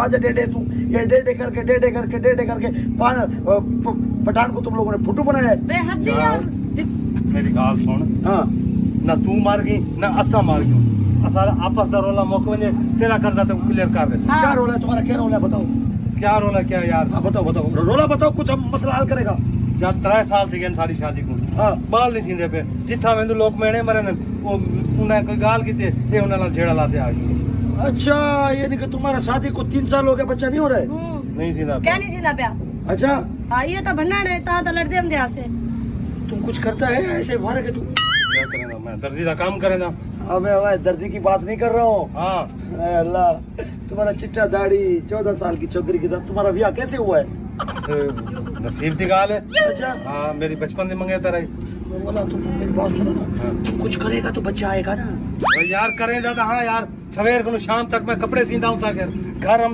आज डेढ़े तू ये डेढ़े करके पठान को तुम लोगों ने फुटू बनाया है। मेरी गाल सुन, हाँ ना तू मार गई ना असा मार गयो, असारा आपस दा रोला मुक वने, तेरा करदा तो क्लियर कर दे। क्या रोला है तुम्हारा, क्या रोला है बताओ। क्या रोला क्या यार? हाँ बताओ रोला बताओ, कुछ हम मसला हल करेगा। जब 3 साल थी गए सारी शादी को, हाँ बाल नहीं थींदे पे, जिथा वेंदो लोग मेणे मरे न, वो उन्हें कोई गाल कीते, ये उन्हें नाल झेड़ा लाते आ गई। अच्छा, ये नहीं कि तुम्हारा शादी को 3 साल हो गया, बच्चा नहीं हो रहा है? नहीं थींदा क्या नहीं थी ना प्या। अच्छा हाँ ये तो भन्ना है, ता तो लड़ते हम दिया से। तुम कुछ करता है ऐसे मारे के तू? क्या करेगा, मैं दर्जी का काम करेगा। अबे भाई दर्जी की बात नहीं कर रहा हूँ। हाँ ऐ अल्लाह, तुम्हारा चिट्टा दाढ़ी 14 साल की छोकरी के साथ तुम्हारा ब्याह कैसे हुआ है? नसीब की गाल है। अच्छा हाँ मेरी बचपन से मंगेता रही। बोला तुम मेरी बात सुनो ना, हाँ। तुम कुछ करेगा तो बच्चा आएगा ना। यार करें दादा, हाँ यार सवेर को शाम तक मैं कपड़े सीधा हूँ ताकि घर हम